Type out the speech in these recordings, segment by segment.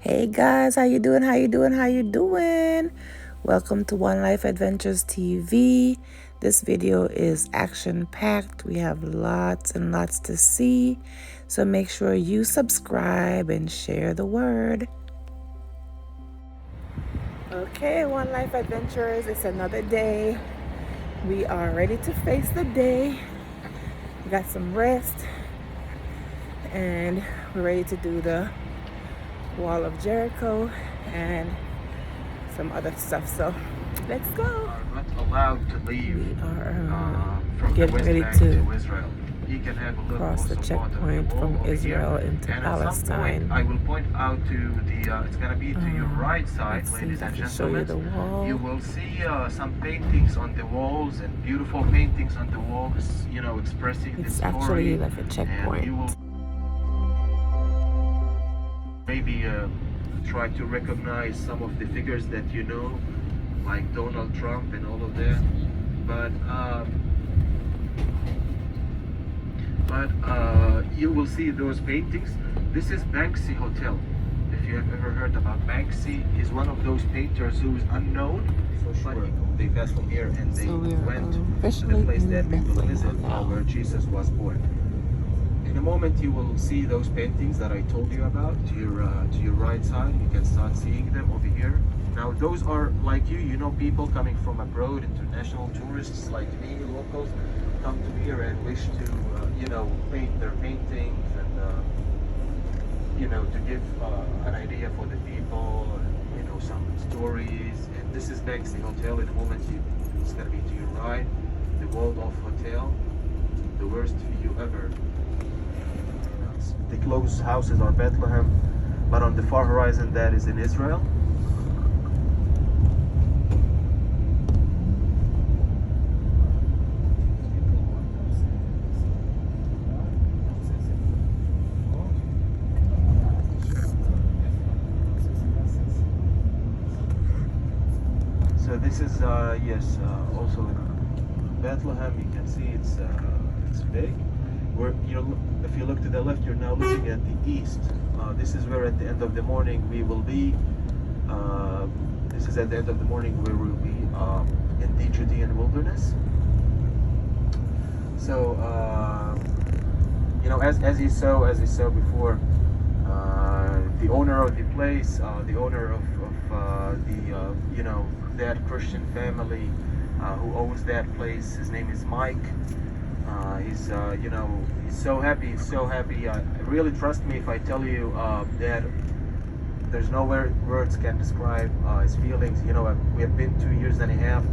Hey guys, how you doing? How you doing? How you doing? Welcome to One Life Adventures TV. This video is action-packed. We have lots and lots to see. So make sure you subscribe and share the word. Okay, One Life Adventures, it's another day. We are ready to face the day. We got some rest and we're ready to do the Wall of Jericho and some other stuff. So let's go. Are not allowed to leave. We are from getting the West ready Bank to Israel. You can have a little cross the checkpoint from Israel into and Palestine. At some point, I will point out to the. It's gonna be to your right side, Let's see ladies if I and can show you the gentlemen. wall. You will see some paintings on the walls and beautiful paintings on the walls. You know, expressing the It's story. actually like a And checkpoint. you will maybe try to recognize some of the figures that you know, like Donald Trump and all of that. But you will see those paintings. This is Banksy Hotel. If you have ever heard about Banksy, he's one of those painters who is unknown. But they passed from here and they went to the place that we will visit, where Jesus was born. In a moment, you will see those paintings that I told you about to your right side. You can start seeing them over here. Now, those are like you know, people coming from abroad, international tourists like me, locals, come to here and wish to, you know, paint their paintings and, you know, to give an idea for the people, and, you know, some stories. And this is Banksy Hotel. In a moment, it's going to be to your right, the Waldorf Hotel, the worst view ever. The close houses are Bethlehem, but on the far horizon, that is in Israel. So this is yes, also in Bethlehem. You can see it's big. If you look to the left, you're now looking at the east. This is where at the end of the morning we will be. This is at the end of the morning where we'll be in the Judean wilderness. So you know, as you saw before, the owner of the place, the owner of you know, that Christian family who owns that place, his name is Mike. He's you know, he's so happy, really, trust me if I tell you that there's no words can describe his feelings. You know, we have been 2 years and a half,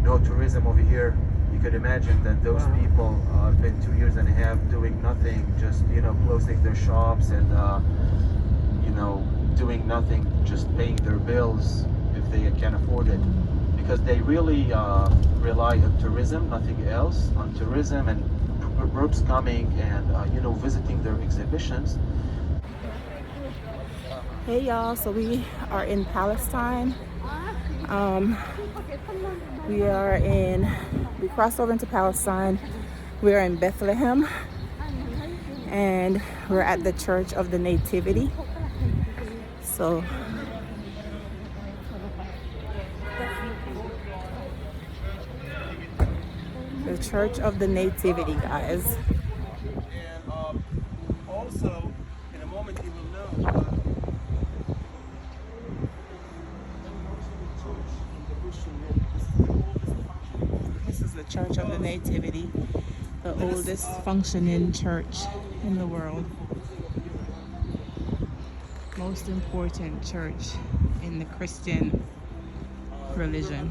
no tourism over here. You could imagine that those people have been 2 years and a half doing nothing, just, you know, closing their shops and you know, doing nothing, just paying their bills if they can afford it, because they really rely on tourism, nothing else, on tourism and groups coming and you know, visiting their exhibitions. Hey y'all, so we are in Palestine. We crossed over into Palestine. We are in Bethlehem and we're at the Church of the Nativity. So the Church of the Nativity, guys. And also, in a moment, you will know. This is the Church of the Nativity, the oldest functioning church in the world. Most important church in the Christian religion.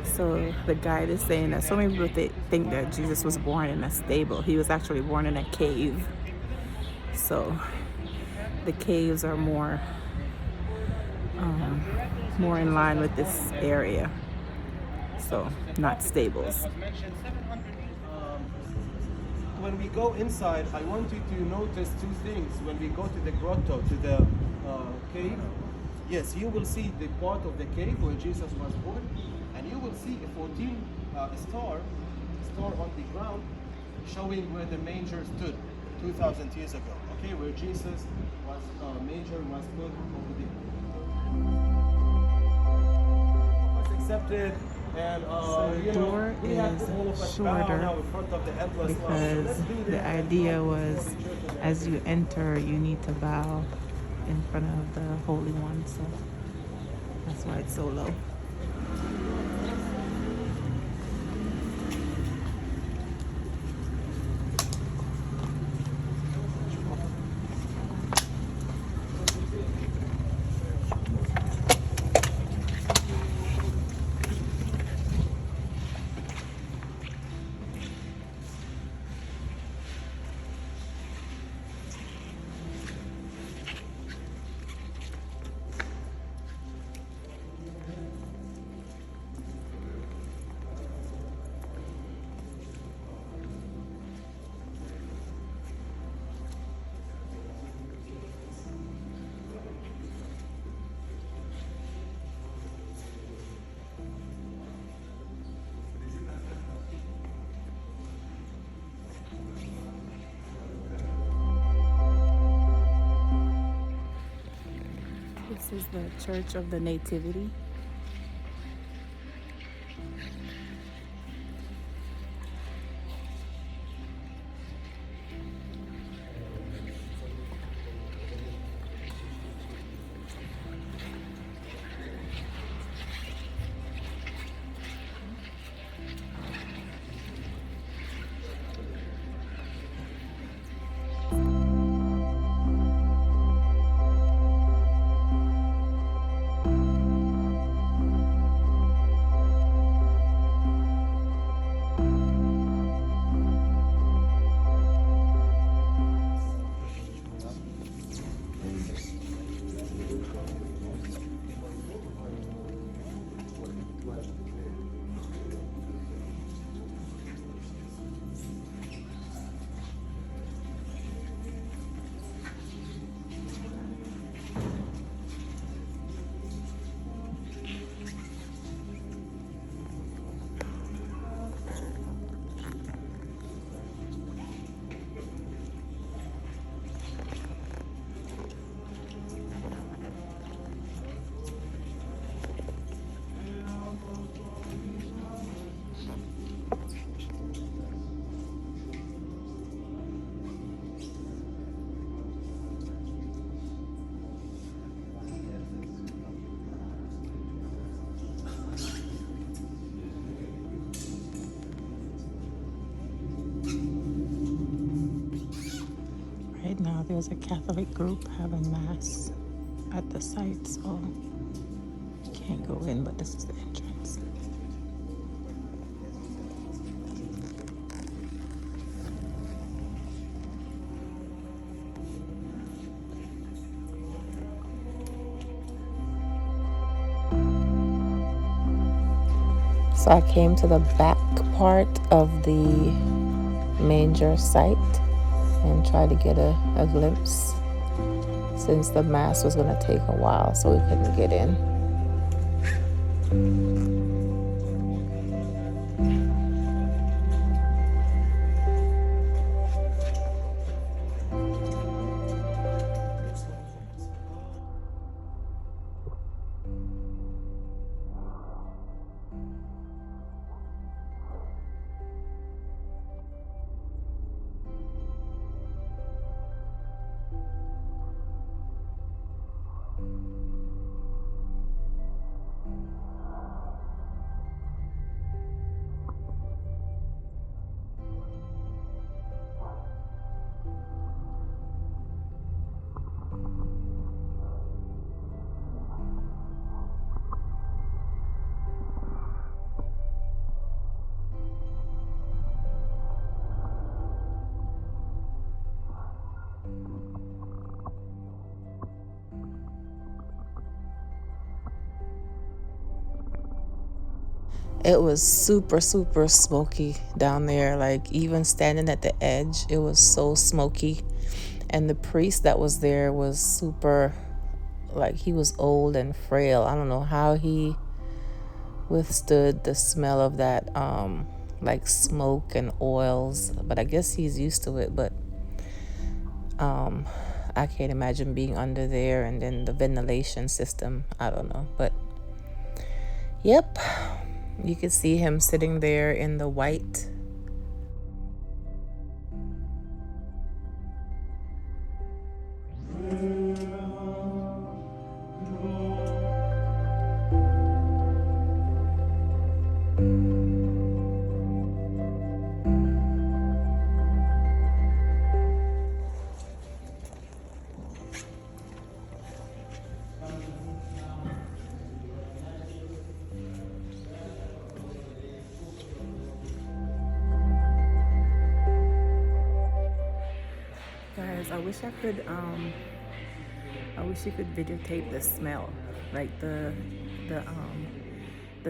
So the guide is saying that so many people think that Jesus was born in a stable. He was actually born in a cave. So the caves are more in line with this area. So not stables. when we go inside, I want you to notice two things. When we go to the grotto, to the cave, yes, you will see the part of the cave where Jesus was born, and you will see a 14 star on the ground, showing where the manger stood 2,000 years ago. Okay, where Jesus was manger was put over there. Accepted, and So the door is shorter because the idea was as you enter, you need to bow in front of the Holy One. So that's why it's so low. This is the Church of the Nativity. Right now, there's a Catholic group having Mass at the site, so can't go in, but this is the entrance. So I came to the back part of the manger site and tried to get a glimpse since the Mass was going to take a while, so we couldn't get in. It was super, super smoky down there. Like, even standing at the edge, it was so smoky. And the priest that was there was super, like, he was old and frail. I don't know how he withstood the smell of that, like smoke and oils, but I guess he's used to it. But I can't imagine being under there, and then the ventilation system, I don't know. But yep, you could see him sitting there in the white. Guys, I wish you could videotape the smell. Like the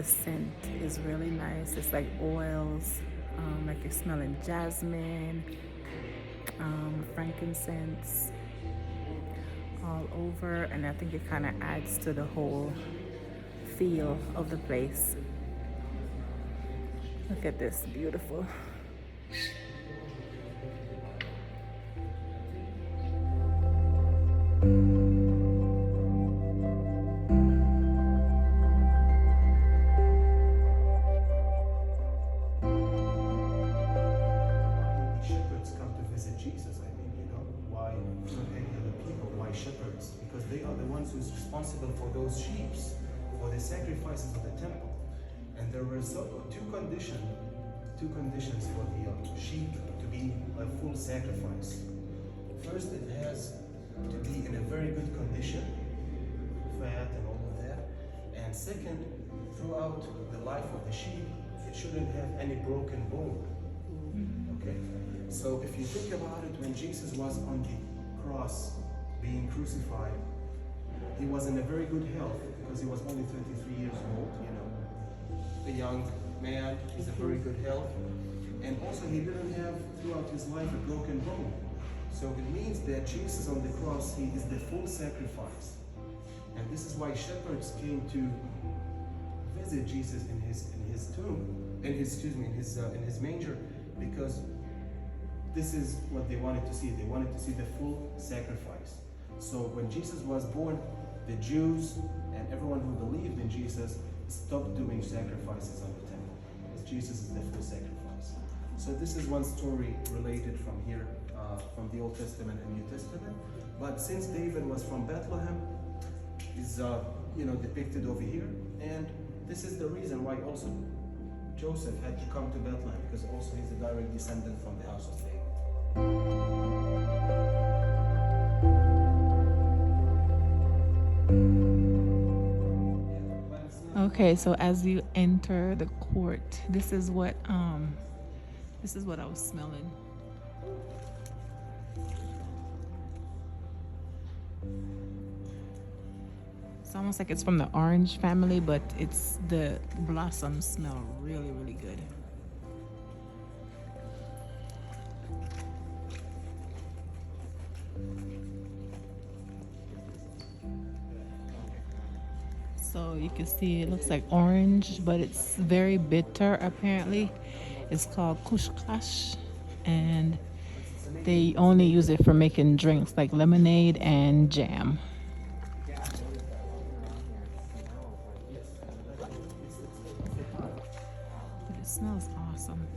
scent is really nice. It's like oils, like you're smelling jasmine, frankincense all over, and I think it kind of adds to the whole feel of the place. Look at this, beautiful. Shepherds come to visit Jesus. I mean, why not any other people? Why shepherds? Because they are the ones who's responsible for those sheep, for the sacrifices of the temple. And there were two conditions for the sheep to be a full sacrifice. First, it has to be in a very good condition, fat and all of that. And second, throughout the life of the sheep, it shouldn't have any broken bone. Okay? So if you think about it, when Jesus was on the cross being crucified, he was in a very good health because he was only 33 years old, a young man. He's in very good health. And also he didn't have throughout his life a broken bone. So it means that Jesus on the cross, he is the full sacrifice. And this is why shepherds came to visit Jesus in his tomb, in his manger, because this is what they wanted to see. They wanted to see the full sacrifice. So when Jesus was born, the Jews and everyone who believed in Jesus stopped doing sacrifices on the temple, because Jesus is the full sacrifice. So this is one story related from here, from the Old Testament and New Testament. But since David was from Bethlehem, is depicted over here, and this is the reason why also Joseph had to come to Bethlehem, because also he's a direct descendant from the house of David. Okay, so as you enter the court, this is what I was smelling. It's almost like it's from the orange family, but the blossoms smell really, really good. So you can see it looks like orange, but it's very bitter apparently. It's called kushkash, and they only use it for making drinks like lemonade and jam. But it smells awesome.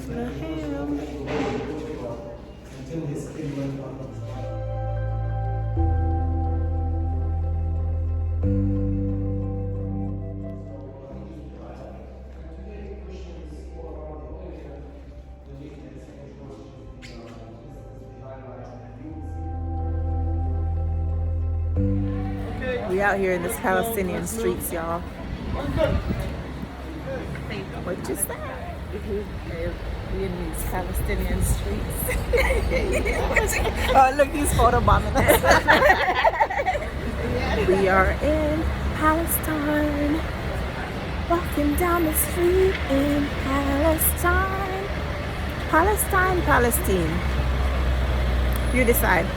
Bethlehem. Until his kingdom comes. We out here in this Palestinian streets, y'all. What just that? We in these Palestinian streets. Oh, look, he's photobombing us. We are in Palestine, walking down the street in Palestine. Palestine. You decide.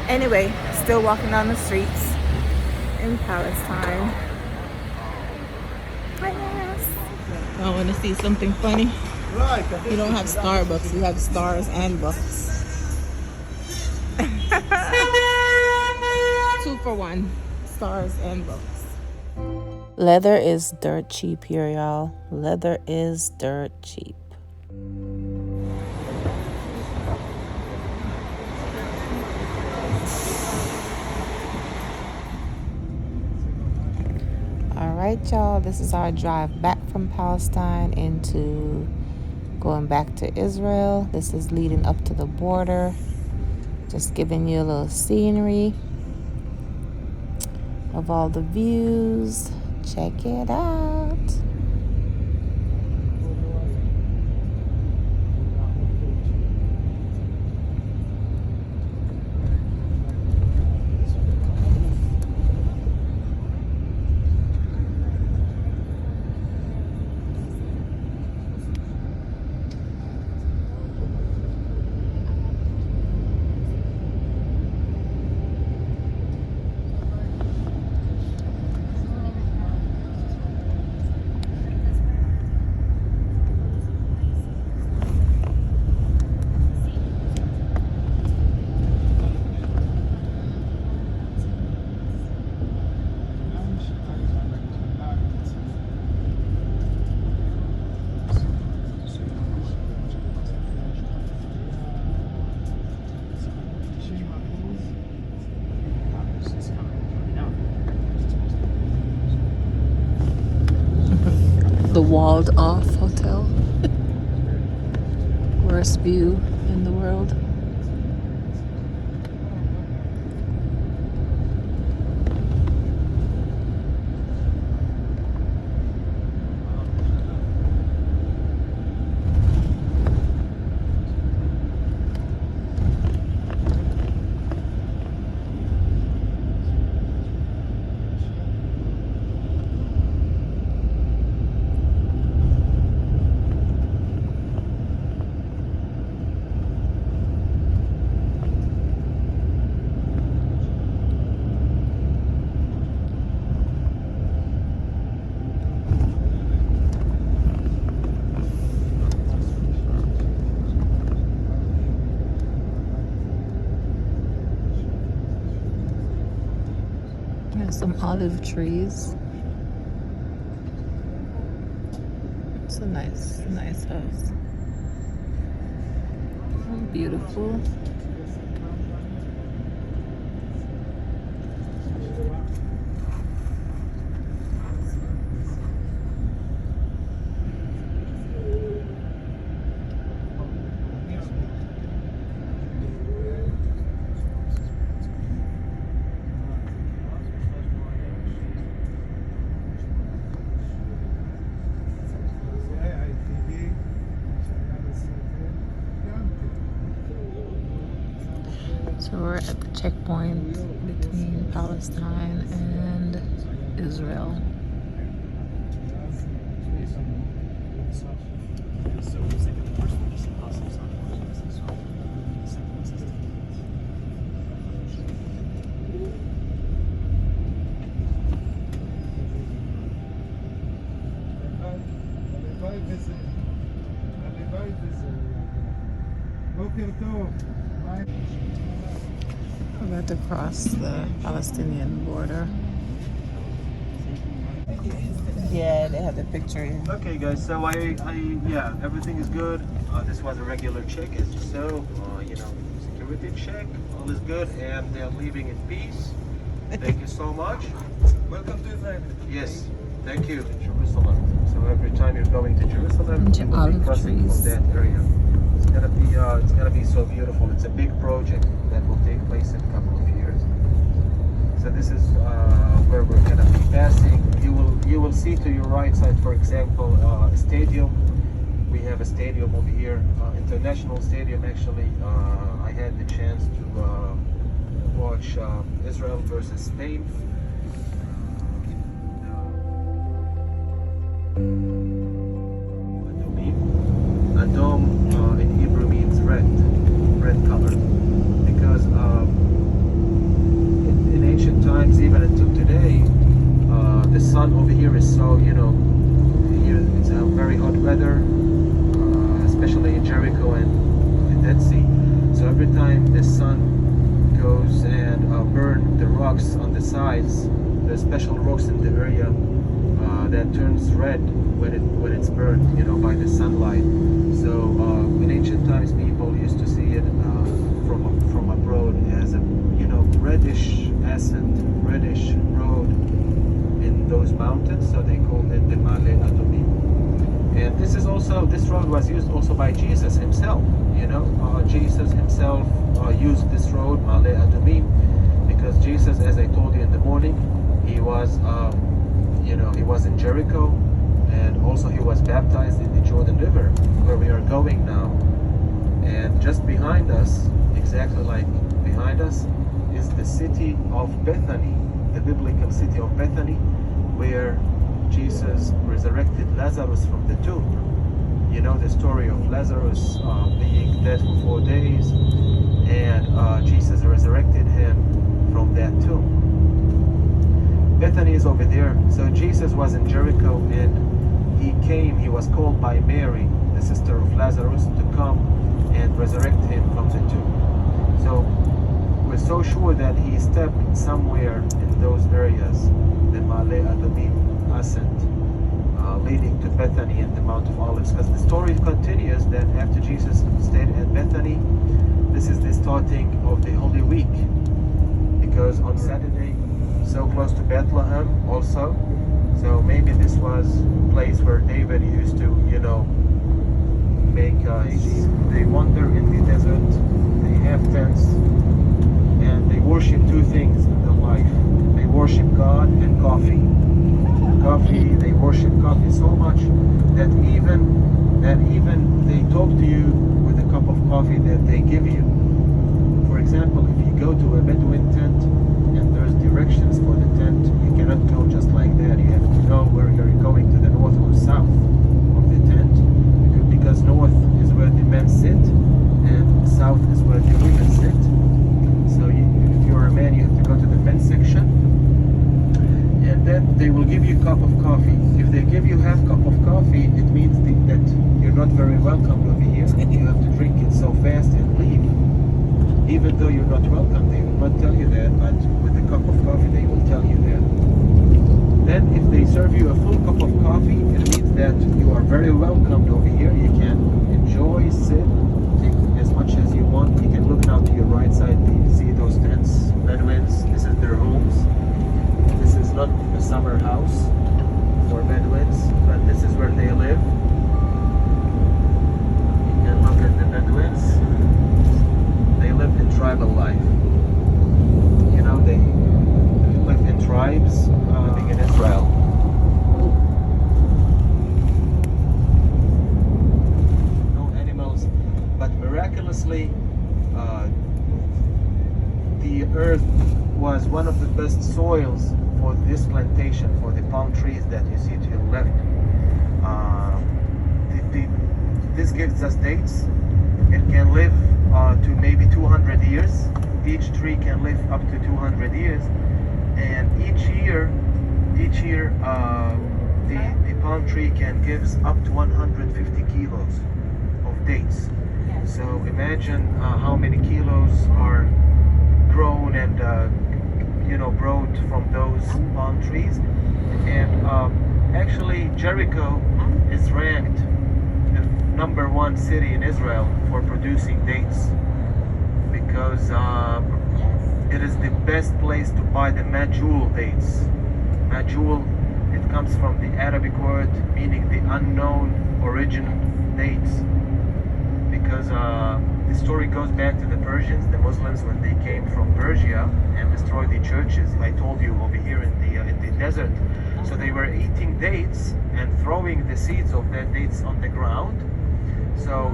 Anyway, still walking down the streets in Palestine. Yes. I want to see something funny. You don't have Starbucks, you have stars and bucks. 2 for 1. Stars and bucks. Leather is dirt cheap here, y'all. Leather is dirt cheap. All right, y'all, this is our drive back from Palestine into going back to Israel. This is leading up to the border. Just giving you a little scenery of all the views. Check it out. The walled off hotel. Worst view in the world. There's some olive trees. It's a nice house. Oh, beautiful. So we're at the checkpoint between Palestine and Israel. We're about to cross the Palestinian border. Yeah, they have the picture here. Okay, guys. So yeah, everything is good. This was a regular check, as you saw. Security check. All is good, and they're leaving in peace. Thank you so much. Welcome to Israel. Yes, thank you. Jerusalem. So every time you're going to Jerusalem, you will be crossing from that area. It's gonna be so beautiful. It's a big project that will take place in a couple of years. So So this is where we're gonna be passing. You will see to your right side, for example, a stadium. We have a stadium over here, international stadium actually. I had the chance to watch Israel versus Spain. Adom in Hebrew means red color, because in ancient times, even until today, the sun over here is so, here it's a very hot weather, especially in Jericho and the Dead Sea. So every time the sun goes and burn the rocks on the sides, the special rocks in the area that turns red when it's burned, by the sunlight. So in ancient times, people used to see it from abroad as a reddish ascent, reddish road in those mountains. So they called it the Ma'ale Adumim. And this road was used also by Jesus himself. Jesus himself used this road, Ma'ale Adumim, because Jesus, as I told you in the morning, he was he was in Jericho, and also he was baptized in the Jordan River, where we are going now. And just behind us, exactly like behind us, is the city of Bethany, the biblical city of Bethany, where Jesus resurrected Lazarus from the tomb. You know the story of Lazarus being dead for 4 days, and Jesus resurrected him from that tomb. Bethany is over there. So Jesus was in Jericho, and he was called by Mary, the sister of Lazarus, to come and resurrect him from the tomb. So we're so sure that he stepped somewhere in those areas, the Ma'ale Adumim ascent, leading to Bethany and the Mount of Olives. Because the story continues that after Jesus stayed at Bethany, this is the starting of the Holy Week. Because on Saturday, so close to Bethlehem also, so maybe this was a place where David used to, make they wander in the desert, they have tents, and they worship two things in their life. They worship God and coffee. They worship coffee so much that even they talk to you with a cup of coffee that they give you. For example, if you go to a Bedouin tent and there's directions for the tent, you cannot go just like that. You have to know where you're going, to the north or south of the tent, because north is where the men sit and south is where the women sit. So if you're a man, you have to go to the men's section, and then they will give you a cup of coffee. If they give you half cup of coffee, it means that you're not very welcome over here. You have to drink it so fast and leave. Even though you're not welcome, they will not tell you that, but with a cup of coffee, they will tell you that. Then if they serve you a full cup of coffee, it means that you are very welcomed over here. You can enjoy, sit, take as much as you want. You can look now to your right side, you see those tents, Bedouins, this is their homes. This is not a summer house for Bedouins, but this is where they live. You can look at the Bedouins. They lived in tribal life. They lived in tribes living in Israel. No animals, but miraculously, the earth was one of the best soils for this plantation, for the palm trees that you see to your left. This gives us dates. It can live to maybe 200 years. Each tree can live up to 200 years, and each year the palm tree can give up to 150 kilos of dates. So imagine how many kilos are grown and brought from those palm trees. And actually Jericho is ranked the #1 city in Israel for producing dates, because it is the best place to buy the majul dates. Majul, it comes from the Arabic word meaning the unknown origin dates, because The story goes back to the Persians, the Muslims, when they came from Persia and destroyed the churches. I told you over here in the desert. So they were eating dates and throwing the seeds of that dates on the ground. So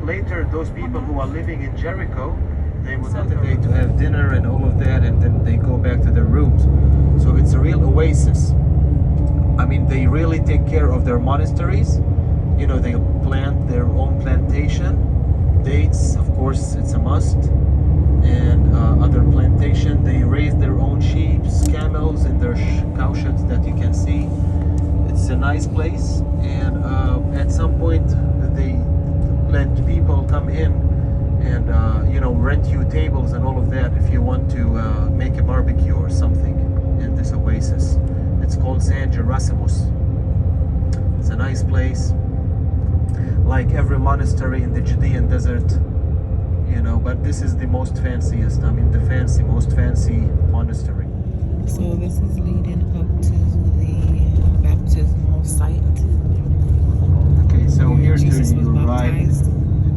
later, those people who are living in Jericho, they would Saturday to have dinner and all of that, and then they go back to their rooms. So it's a real oasis. I mean, they really take care of their monasteries. You know, they plant their own plantation. Dates, of course, it's a must. And other plantation, they raise their own sheep, camels, and their cow sheds that you can see. It's a nice place, and at some point they let people come in and you know, rent you tables and all of that if you want to make a barbecue or something in this oasis. It's called San Gerasimus. It's a nice place, like every monastery in the Judean desert, you know, but this is the most fanciest, I mean the most fancy monastery. So this is leading up to the baptismal site. Okay, so here to Jesus was your right, baptized.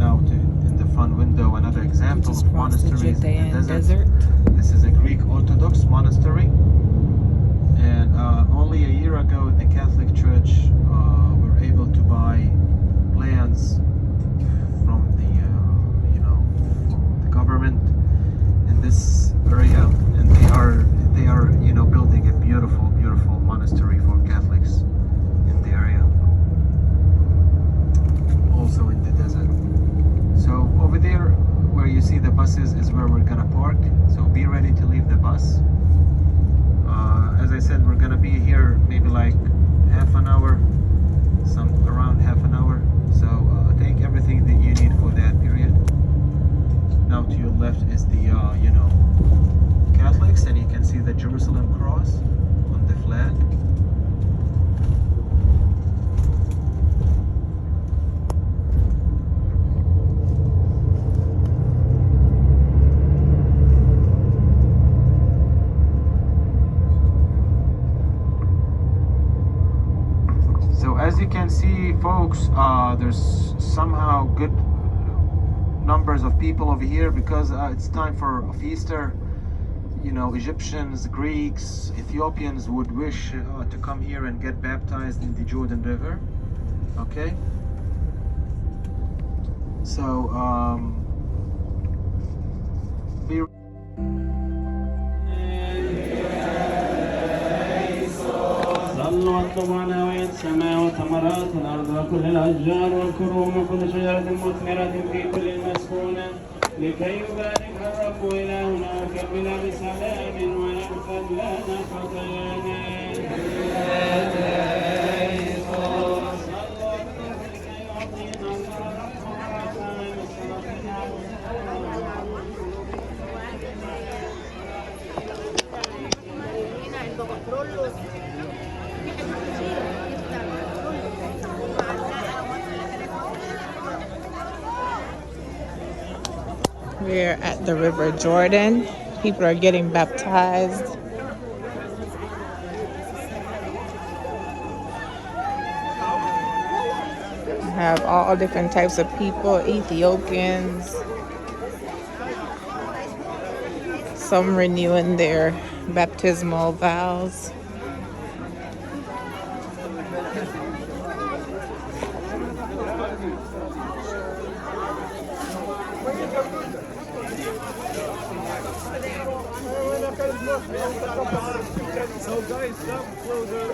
now to in the front window, another example of monasteries in the desert. This is a Greek Orthodox monastery, and only a year ago the Catholic Church were able to buy lands from the you know, the government in this area, and they are you know, building a beautiful monastery for Catholics in the area, also in the desert. So over there where you see the buses is where we're gonna park, so be ready to leave the bus. As I said, we're gonna be here maybe like half an hour, around half an hour, so take everything that you need for that period. Now to your left is the you know, Catholics, and you can see the Jerusalem cross on the flag. So as you can see, folks, there's somehow good numbers of people over here because it's time for Easter. You know, Egyptians, Greeks, Ethiopians would wish to come here and get baptized in the Jordan River. Okay, so be صلوا واطلبوا على هواية السماء وثمرات الأرض وكل الأشجار والكروم وكل شجرة مثمرة في كل المسكونة لكي يبارك الرب إلهنا ويكمل بسلام ويغفر لنا We're at the River Jordan. People are getting baptized. We have all different types of people, Ethiopians, some renewing their baptismal vows. So guys, come closer.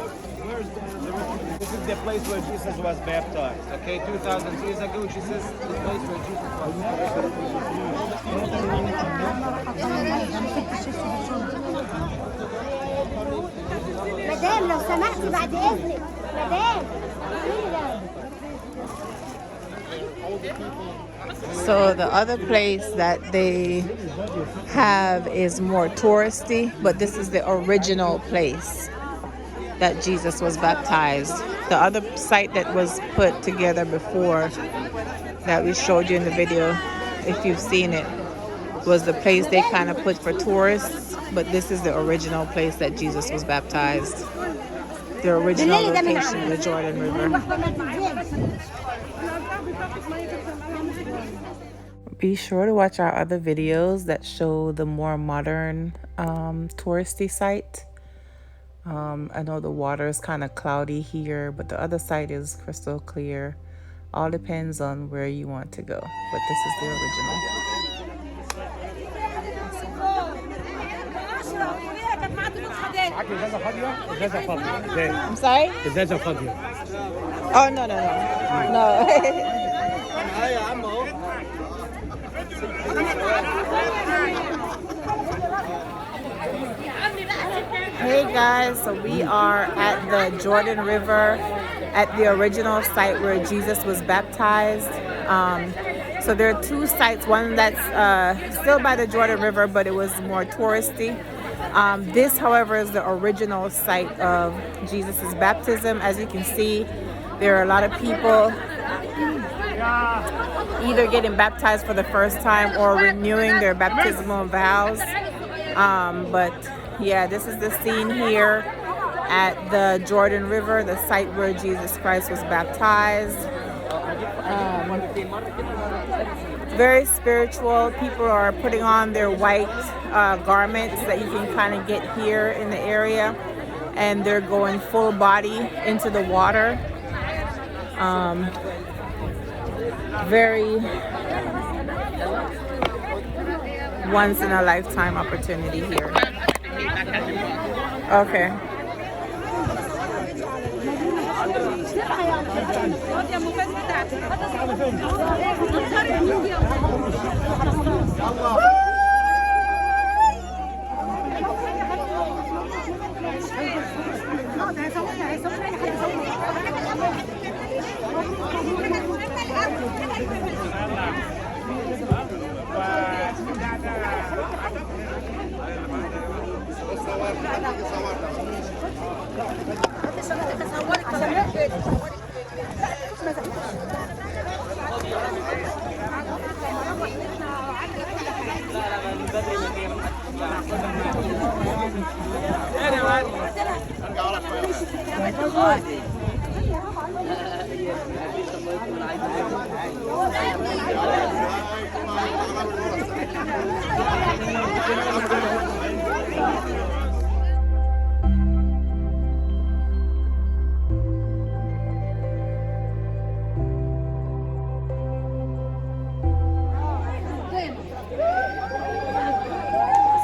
This is the place where Jesus was baptized. Okay, 2,000 years ago, this is the place where Jesus was مدام لو سمحتي بعد اذنك مدام. So the other place that they have is more touristy, but this is the original place that Jesus was baptized. The other site that was put together before that we showed you in the video, if you've seen it, was the place they kind of put for tourists, but this is the original place that Jesus was baptized. The original location, the Jordan River. Be sure to watch our other videos that show the more modern touristy site. I know the water is kind of cloudy here, but the other side is crystal clear. All depends on where you want to go, but this is the original. I'm sorry? Oh, no. Hey guys, so we are at the Jordan River at the original site where Jesus was baptized. So there are two sites, one that's still by the Jordan River, but it was more touristy. This, however, is the original site of Jesus's baptism. As you can see, there are a lot of people either getting baptized for the first time or renewing their baptismal vows. But yeah, this is the scene here at the Jordan River, the site where Jesus Christ was baptized. Very spiritual. People are putting on their white garments that you can kind of get here in the area, and they're going full body into the water. Very once in a lifetime opportunity here. Okay.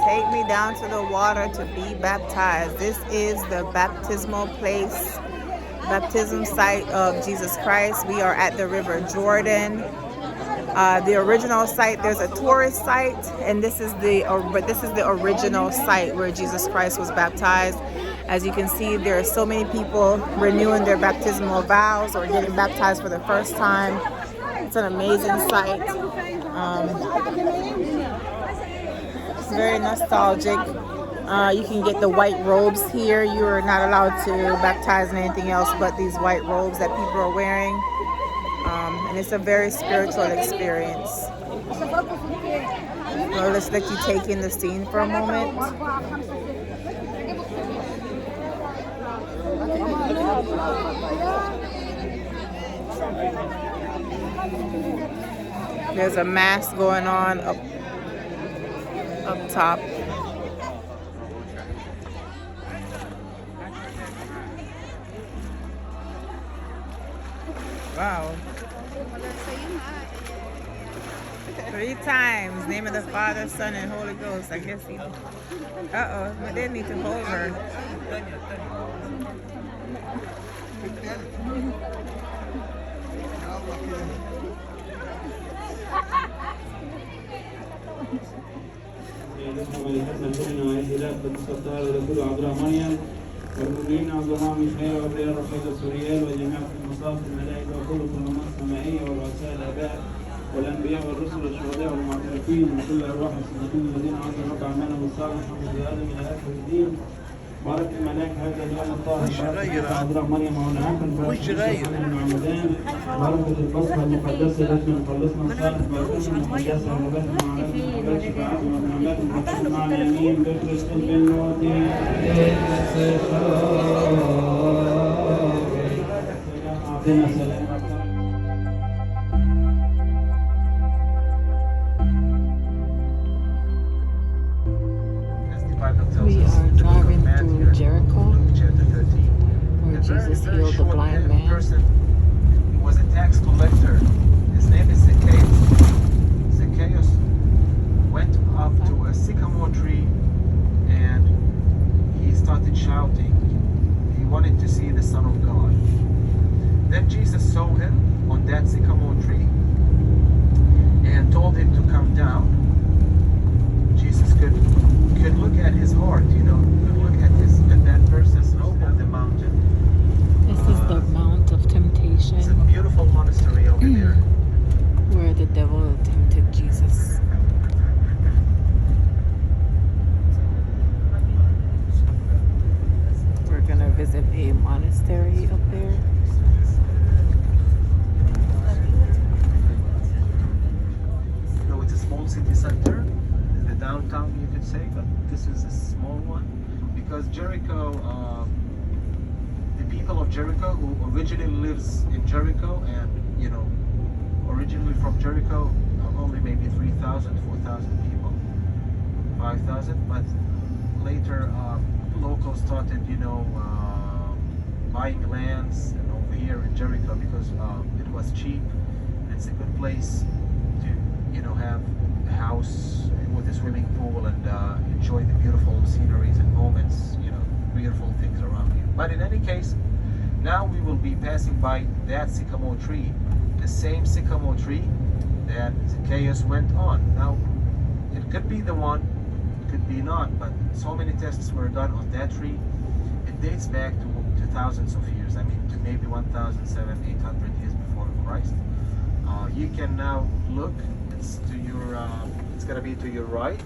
Take me down to the water to be baptized. This is the baptismal place, baptism site of Jesus Christ. We are at the River Jordan. The original site, there's a tourist site, and this is the original site where Jesus Christ was baptized. As you can see, there are so many people renewing their baptismal vows or getting baptized for the first time. It's an amazing site. It's very nostalgic. You can get the white robes here. You are not allowed to baptize in anything else but these white robes that people are wearing. And it's a very spiritual experience. Well, let's let you take in the scene for a moment. There's a mass going on up top. Wow. 3 times. Name of the Father, Son, and Holy Ghost. I guess he... Uh-oh. But they need to hold her. والمؤمنين عظماء ميخائيل وغبريال وميخائيل سوريال وجميع المصاف الملائكة وكل الأمم السمائية ورؤساء الآباء والأنبياء والرسل والشهداء والمعترفين وكل الأرواح الصديقين الذين عاشوا الرب أعمالهم الصالحة منذ آدم إلى آخر الدين. بارك الملاك هذا اليوم الطاهر بارك عذراء مريم وهناكم بارك المعمدان بركة البصرة المقدسة التي مخلصنا الصالح باركنا المقدسة وبارك معنا وبارك شفاعتنا ومعاملاتنا وبارك معنا اليمين بكريستوس بن نوتي أعطينا سلام. person, he was a tax collector. His name is Zacchaeus. Zacchaeus went up to a sycamore tree and he started shouting. He wanted to see the Son of God. Then Jesus saw him on that sycamore tree and told him to come down. Jesus could look at his heart, you know, could look at that person's hope on the mountain. This is the Mount of Temptation. It's a beautiful monastery over there. Where the devil tempted Jesus. We're gonna visit a monastery up there. So it's a small city center, the downtown you could say, but this is a small one because Jericho, the people of Jericho who originally lives in Jericho and you know originally from Jericho only maybe 3,000, 4,000 people, 5,000, but later locals started you know buying lands and over here in Jericho because it was cheap. It's a good place to you know have a house with a swimming pool and enjoy the beautiful sceneries and moments, you know, beautiful things around you. But in any case, now we will be passing by that sycamore tree, the same sycamore tree that Zacchaeus went on. Now it could be the one, it could be not, but so many tests were done on that tree. It dates back to thousands of years. I mean to maybe 1,700-800 years before Christ. You can now look. It's to your. It's gonna be to your right.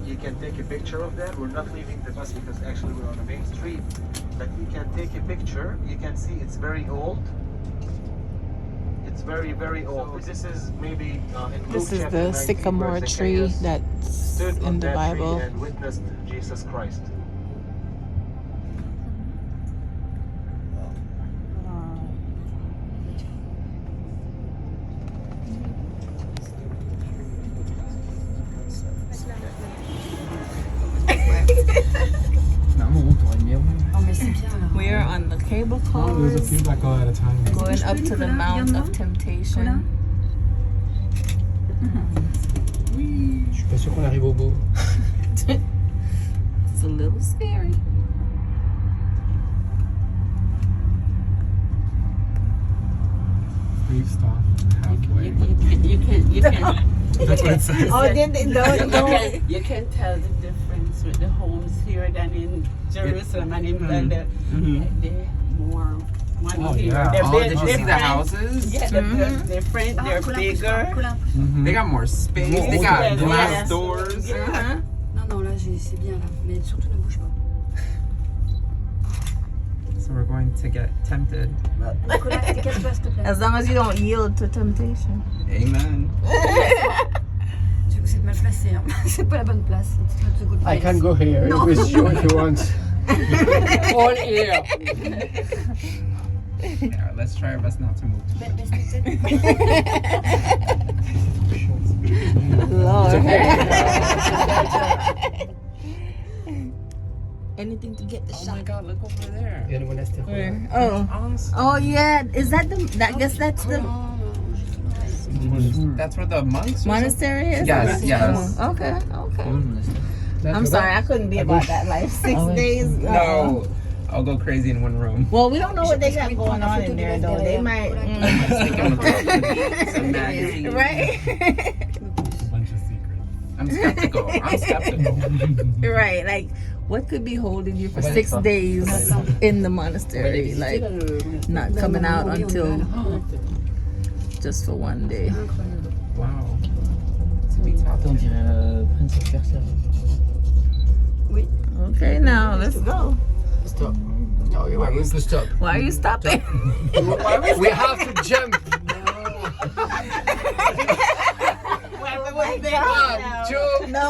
You can take a picture of that. We're not leaving the bus because actually we're on the main street. But you can take a picture. You can see it's very old. It's very, very old. This is maybe in This Luke is chapter the 19, sycamore where tree Zacchaeus that's stood on in the that Bible. tree and witnessed Jesus Christ. We are on the cable cars D'accord at a time. going up to the Mount of Temptation. Je suis pas sûr qu'on arrive au bout. It's a little scary. Please stop halfway. You can That's what it says. Oh, don't. you can tell the difference with the homes here than in Jerusalem and in the more one Oh, here. yeah. They're Oh, big, did you see the different. houses? Yeah, they're different. They're bigger. They got more space. They got Yeah, glass yeah. doors. Yeah. Non, là, c'est bien, là. Mais surtout, ne bouge pas. So we're going to get tempted. Nicolas, décale-toi, s'il te plaît. As long as you don't yield to temptation. Amen. Vous êtes mal placé, hein. C'est pas la bonne place. It's not the good I place. can go here with you if you want. All here. Yeah, let's try our best not to move too much. Lord. Anything to get the Oh shot. my God, look over there. Il y a le monastère. Oh. Awesome. Oh yeah. Is that the? I guess that's the That's where the monks were. monastery is. Yes, yes. Oh, okay. I'm sorry, I couldn't be about that life. 6 days. No, I'll go crazy in one room. Well, we don't know what they got going on in there, though. They might. Some magazine. Right. A bunch of secrets. I'm skeptical. I'm skeptical. Right. Like, what could be holding you for 6 days in the monastery? Like, not coming out until just for 1 day. Wow. To be top. On dirait Prince of Persia. Okay, now let's go. Stop. No, you are going to stop. Why are you stopping? We have to jump. One, two, No.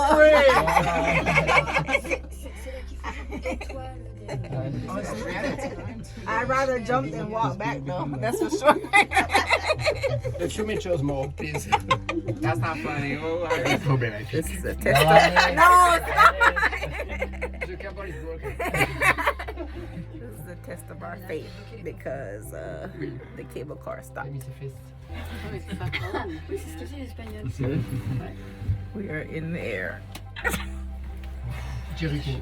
I'd rather jump than walk back, though. That's for sure. Let's show me chose more, please. That's not funny. Oh, all right. This is a test. No, stop. The cable is broken. This is a test of our faith because the cable car stopped. Maybe it's a fist. Oui, c'est ce que c'est l'espagnol. We are in the air. Jericho.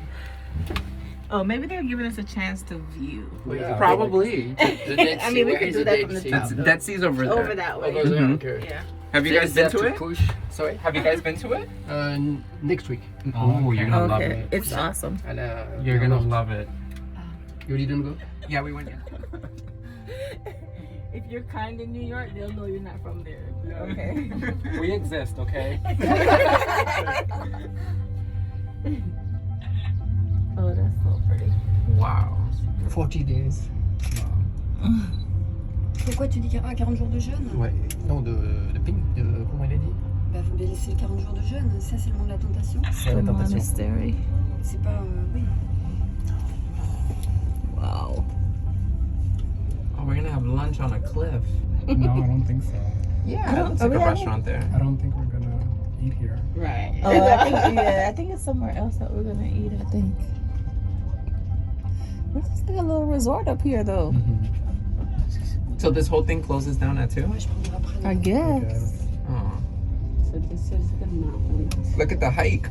Oh, maybe they're giving us a chance to view. Probably. The Dead I Sea, mean, we where can is do the that Dead from the Sea? top. Dead Sea's over there. Over that way. Over there, okay. Yeah. Have you guys been to it? Push. Sorry, have you guys been to it? Next week. Oh, you're gonna love Okay, it. it's awesome. You're gonna love it. You didn't go? Yeah, we went. Yeah. If you're kind in New York, they'll know you're not from there. Okay. We exist, okay? Oh, that's so pretty. Wow. 40 days. Pourquoi tu dis 40 jours de jeûne? Ouais. Non, de comment il a dit? Bah, vous devez laisser 40 jours de jeûne. Ça, c'est le monde de la tentation. C'est la tentation. Monastery. C'est pas. Oui. Wow. Oh, we're gonna have lunch on a cliff. No, I don't think so. Yeah, it's like a restaurant there. I don't think we're gonna eat here. Right. Oh, I think it's somewhere else that we're gonna eat. I think. There's just like a little resort up here, though. So this whole thing closes down at 2? I guess. Oh. So this is the mountain. Look at the hike.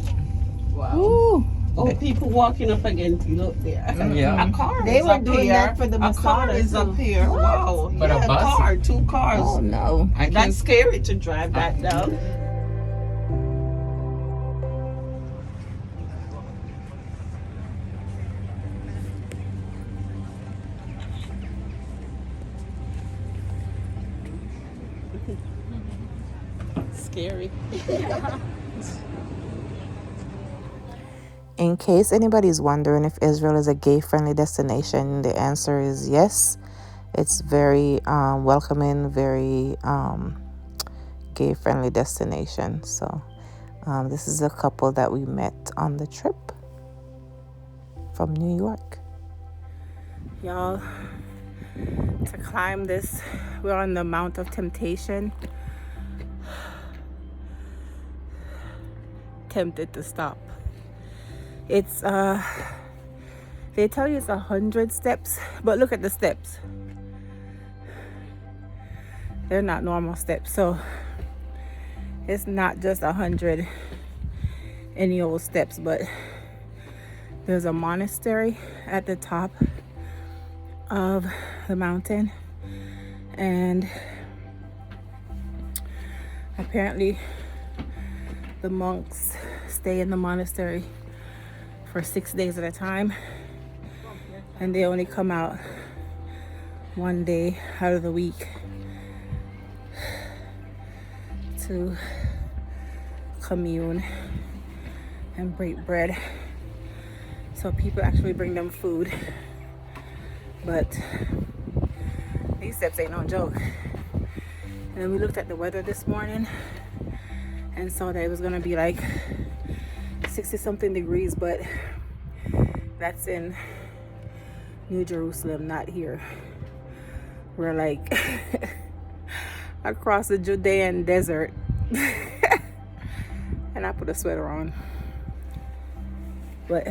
Wow. Ooh. Oh, people walking up against you. Look there. Yeah. A car They is were up doing here. that for the A car Masada, is too. up here. Wow. But a Yeah, bus? car, 2 cars. Oh no. That's scary to drive that down. Scary. In case anybody's wondering if Israel is a gay-friendly destination, the answer is yes. It's very welcoming, very gay-friendly destination. So this is a couple that we met on the trip from New York. Y'all, to climb this, we're on the Mount of Temptation. Tempted to stop. It's they tell you it's 100 steps, but look at the steps. They're not normal steps, so it's not just 100 any old steps, but there's a monastery at the top of the mountain, and apparently the monks stay in the monastery for 6 days at a time, and they only come out one day out of the week to commune and break bread. So people actually bring them food, but these steps ain't no joke. And then we looked at the weather this morning and saw that it was gonna be like 60 something degrees, but that's in New Jerusalem, not here. We're like across the Judean desert and I put a sweater on. But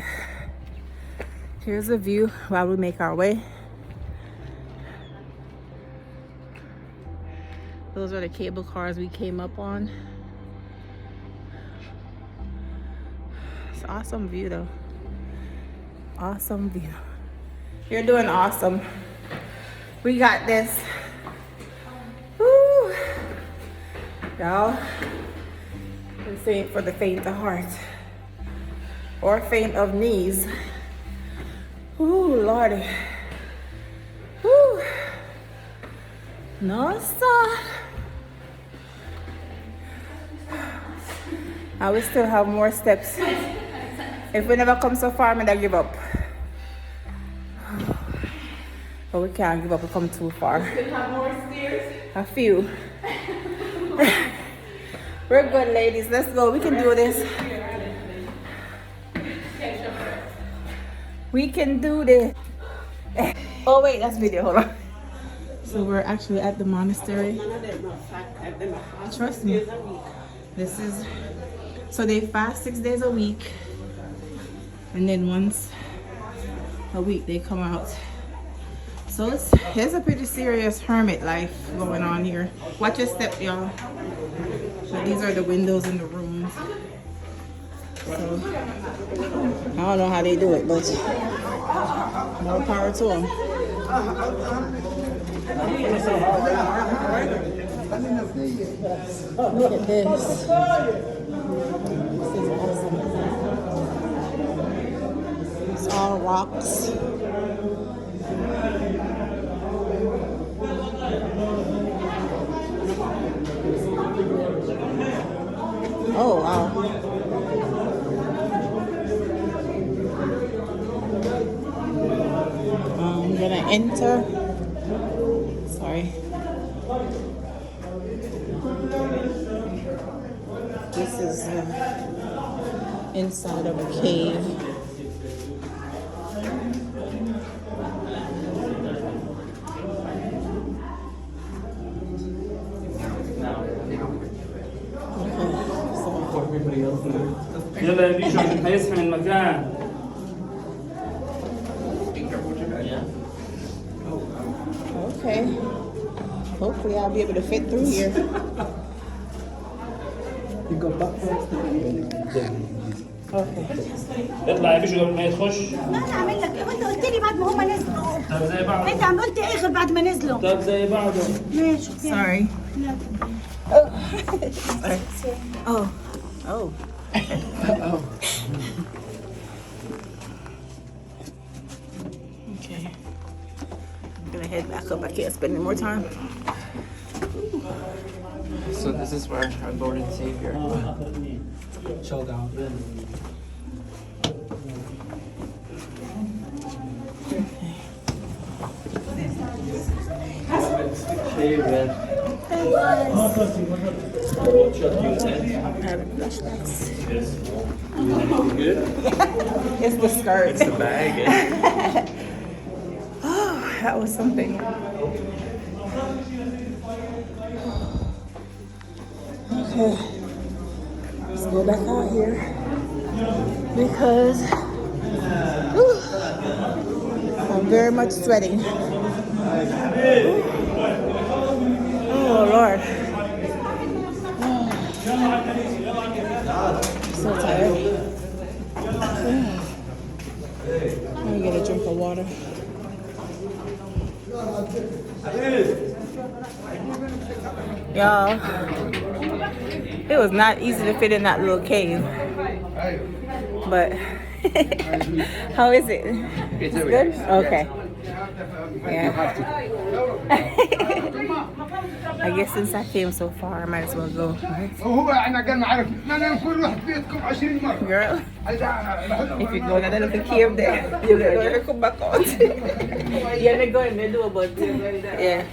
here's the view while we make our way. Those are the cable cars we came up on. It's an awesome view though. Awesome view. You're doing awesome. We got this. Woo. Y'all, this ain't for the faint of heart or faint of knees. Ooh, Lordy. Woo. No, sir. I will still have more steps. If we never come so far, I'm gonna give up. But we can't give up, we come too far. We still have more stairs? A few. We're good, ladies. Let's go. We can do this. We can do this. Oh, wait, that's video. Hold on. So we're actually at the monastery. Trust me. This is... So they fast 6 days a week. And then once a week they come out So it's a pretty serious hermit life going on here. Watch your step, y'all. So these are the windows in the rooms. So I don't know how they do it, but more power to them. Look at this. This is awesome. It's all rocks. Oh, wow. I'm gonna enter. Sorry. This is inside of a cave. يلا يا بيشو عشان هيسخن المكان. Okay. Hopefully I'll be able to fit through here. You go backwards. Okay. اطلع يا بيشو قبل ما يخش. انا اعمل لك ايه وانت قلت لي بعد ما هم نزلوا. طب زي بعض. انت عم قلت ايه غير بعد ما نزلوا. طب زي بعضه. ماشي. Sorry. Oh. Oh. Oh. Okay. I'm gonna head back up. I can't spend any more time. So this is where our Lord and Savior. Chill down. It's the skirt. It's the bag. Oh, that was something. Okay. Let's go back out here because I'm very much sweating. Oh Lord. I'm so tired. Let me get a drink of water. Y'all, it was not easy to fit in that little cave. But how is it? It's good? Okay. Yeah. I guess since I came so far, I might as well go. Right? Girl, if you go to that little cave there, you're going to come back out. You're not going to do about it. Yeah.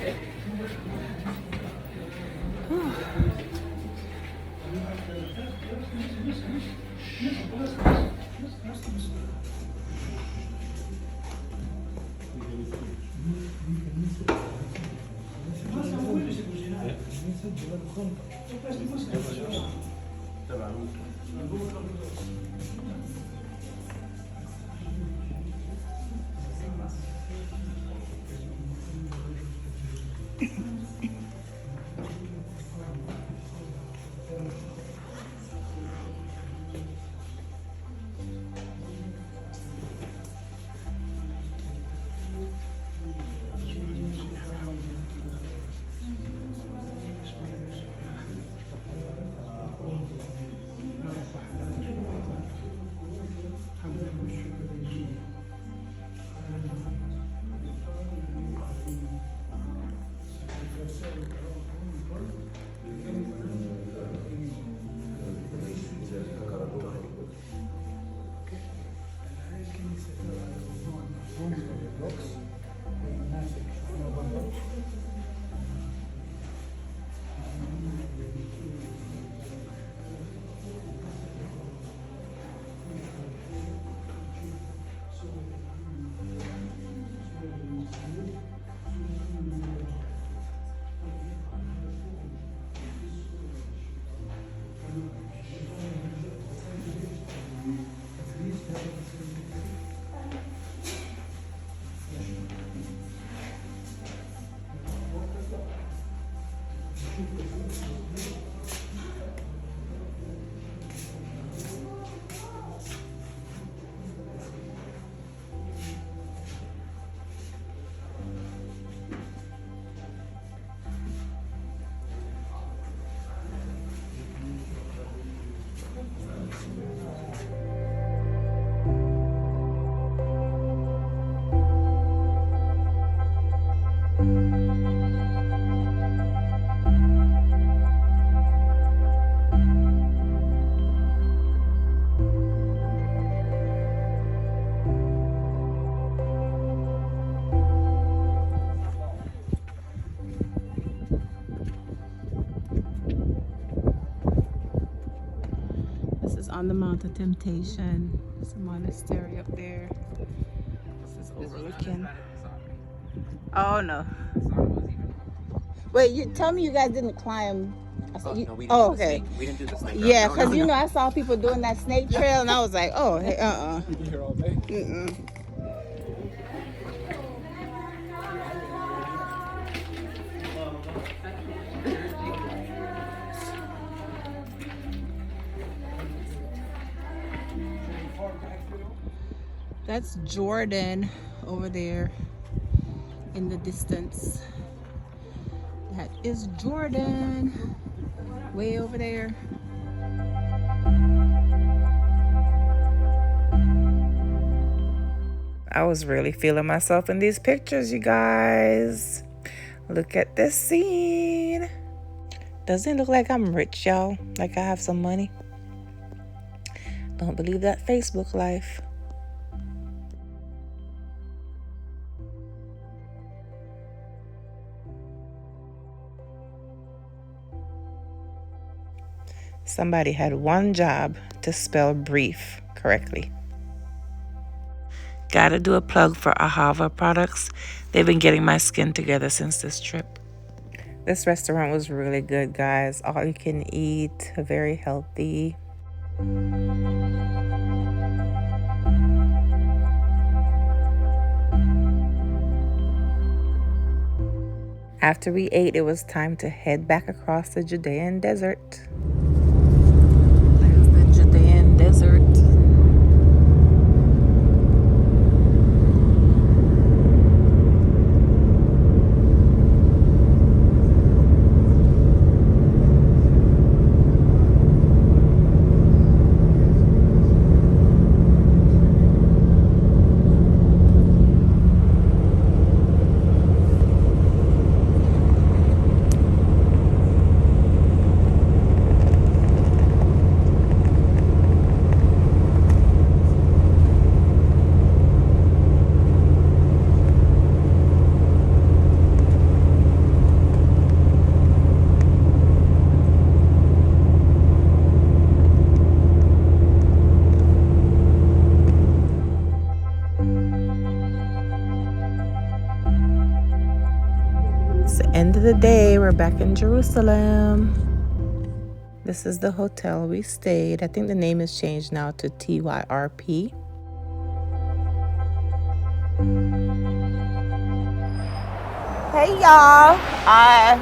This is on the Mount of Temptation. There's a monastery up there. This is overlooking. Oh no. Wait, you tell me you guys didn't climb. No, we didn't Oh, do the okay. snake. We didn't do the snake. Yeah, No, because no, you no. know I saw people doing that snake trail, and I was like, oh, hey, You've been here all day. Mm-mm. That's Jordan over there in the distance. That is Jordan way over there. I was really feeling myself in these pictures, you guys. Look at this scene. Doesn't it look like I'm rich, y'all? Like I have some money? Don't believe that Facebook life. Somebody had one job to spell brief correctly. Gotta do a plug for Ahava products. They've been getting my skin together since this trip. This restaurant was really good, guys. All you can eat, very healthy. After we ate, it was time to head back across the Judean desert. There's the Judean desert. End of the day, we're back in Jerusalem. This is the hotel we stayed. I think the name is changed now to TYRP. Hey y'all, I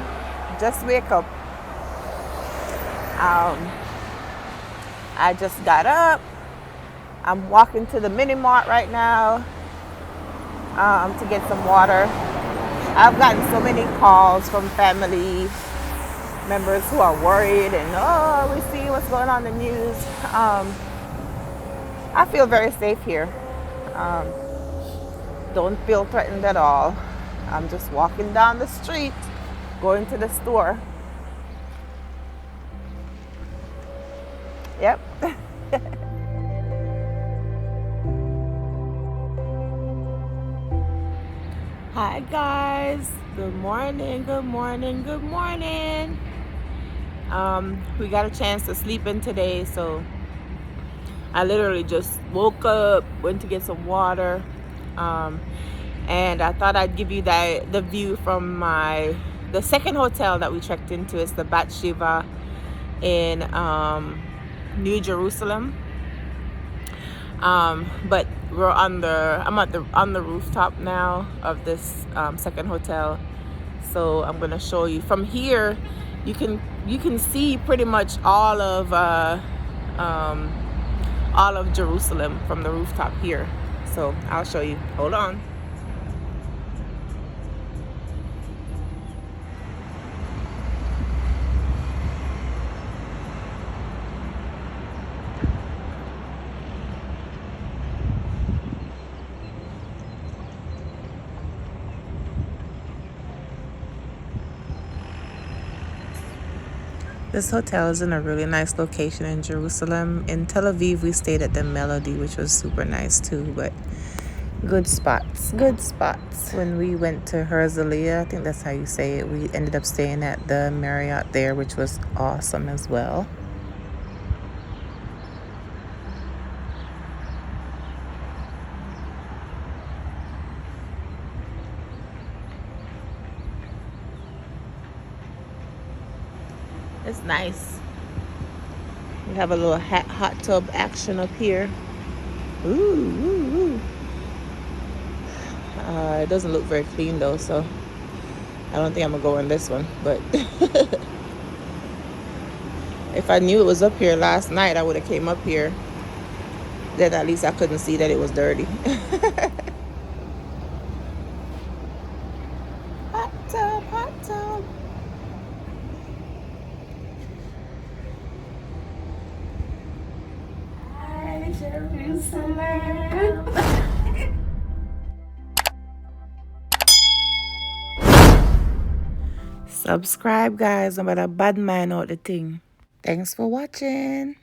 just wake up. I just got up. I'm walking to the mini mart right now to get some water. I've gotten so many calls from family members who are worried and, oh, we see what's going on in the news. I feel very safe here. Don't feel threatened at all. I'm just walking down the street, going to the store. Yep. Hi guys, good morning, good morning, good morning. We got a chance to sleep in today, so I literally just woke up, went to get some water, and I thought I'd give you the view from the second hotel that we checked into. Is the Bat Shiva in New Jerusalem. But we're on the rooftop now of this second hotel, so I'm gonna show you from here. you can see pretty much all of Jerusalem from the rooftop here. So I'll show you. Hold on. This hotel is in a really nice location in Jerusalem. In Tel Aviv, we stayed at the Melody, which was super nice too, but good spots, good spots. When we went to Herzliya, I think that's how you say it, we ended up staying at the Marriott there, which was awesome as well. It's nice. We have a little hot tub action up here. Ooh, ooh, ooh. It doesn't look very clean though, so I don't think I'm gonna go in this one. But if I knew it was up here last night, I would have came up here. Then at least I couldn't see that it was dirty. Hot tub, hot tub. Hi, Jerusalem. Subscribe, guys. I'm about to bad man out the thing. Thanks for watching.